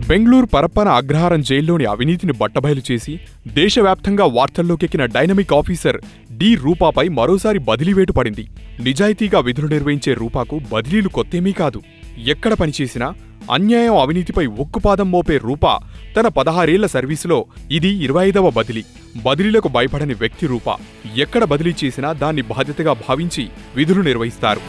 బెంగళూరు పరప్పన అగ్రహారం జైల్లోని అవినీతిని బట్టబయలు చేసి దేశవ్యాప్తంగా వార్తల్లోకెక్కిన డైనమిక్ ఆఫీసర్ డి రూపాపై మరోసారి బదిలీవేటు పడింది. నిజాయితీగా విధులు నిర్వహించే రూపాకు బదిలీలు కొత్తేమీ కాదు. ఎక్కడ పనిచేసినా అన్యాయం అవినీతిపై ఉక్కుపాదం మోపే రూపా తన 16 ఏళ్ల సర్వీసులో ఇది 25వ బదిలీ. బదిలీలకు భయపడని వ్యక్తి రూపా. ఎక్కడ బదిలీ చేసినా దాన్ని బాధ్యతగా భావించి విధులు నిర్వహిస్తారు.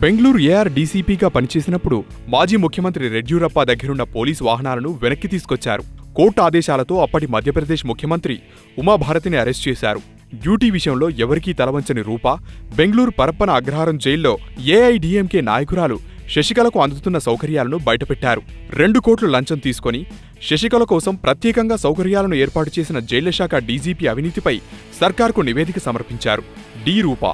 బెంగళూరు ఏఆర్ డీసీపీగా పనిచేసినప్పుడు మాజీ ముఖ్యమంత్రి రెడ్యూరప్ప దగ్గరున్న పోలీసు వాహనాలను వెనక్కి తీసుకొచ్చారు. కోర్టు ఆదేశాలతో అప్పటి మధ్యప్రదేశ్ ముఖ్యమంత్రి ఉమాభారతిని అరెస్ట్ చేశారు. డ్యూటీ విషయంలో ఎవరికీ తలవంచని రూపా బెంగళూరు పరప్పన అగ్రహారం జైల్లో ఏఐడీఎంకే నాయకురాలు శశికళకు అందుతున్న సౌకర్యాలను బయటపెట్టారు. 2 కోట్లు లంచం తీసుకుని శశికళ కోసం ప్రత్యేకంగా సౌకర్యాలను ఏర్పాటు చేసిన జైళ్ల శాఖ డీజీపీ అవినీతిపై సర్కార్కు నివేదిక సమర్పించారు. డి రూపా.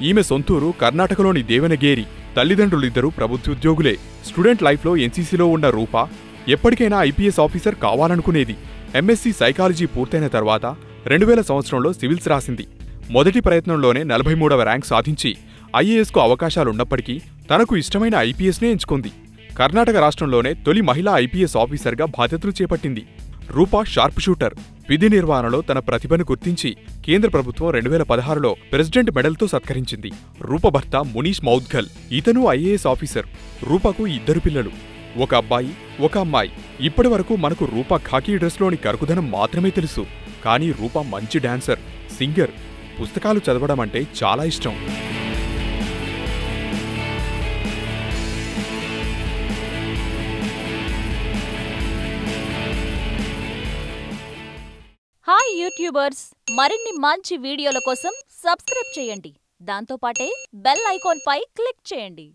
ఈమె సొంతూరు కర్ణాటకలోని దేవనగేరి. తల్లిదండ్రులిద్దరూ ప్రభుత్వోద్యోగులే. స్టూడెంట్ లైఫ్లో ఎన్సీసీలో ఉన్న రూపా ఎప్పటికైనా ఐపీఎస్ ఆఫీసర్ కావాలనుకునేది. ఎంఎస్సీ సైకాలజీ పూర్తయిన తర్వాత 2000 సంవత్సరంలో సివిల్స్ రాసింది. మొదటి ప్రయత్నంలోనే 43వ ర్యాంక్ సాధించి ఐఏఎస్కు అవకాశాలున్నప్పటికీ తనకు ఇష్టమైన ఐపీఎస్నే ఎంచుకుంది. కర్ణాటక రాష్ట్రంలోనే తొలి మహిళా ఐపీఎస్ ఆఫీసర్గా బాధ్యతలు చేపట్టింది. రూపా షార్ప్ షూటర్. విధి నిర్వహణలో తన ప్రతిభను గుర్తించి కేంద్ర ప్రభుత్వం 2016లో ప్రెసిడెంట్ మెడల్తో సత్కరించింది. రూప భర్త మునీష్ మౌద్గల్. ఇతను ఐఏఎస్ ఆఫీసర్. రూపాకు 2 పిల్లలు, ఒక అబ్బాయి, ఒక అమ్మాయి. ఇప్పటివరకు మనకు రూపా ఖాకీ డ్రెస్లోని కరుకుదనం మాత్రమే తెలుసు. కానీ రూపా మంచి డాన్సర్, సింగర్. పుస్తకాలు చదవడం అంటే చాలా ఇష్టం. హాయ్ యూట్యూబర్స్, మరిన్ని మంచి వీడియోల కోసం సబ్స్క్రైబ్ చేయండి. దాంతోపాటే బెల్ ఐకాన్ పై క్లిక్ చేయండి.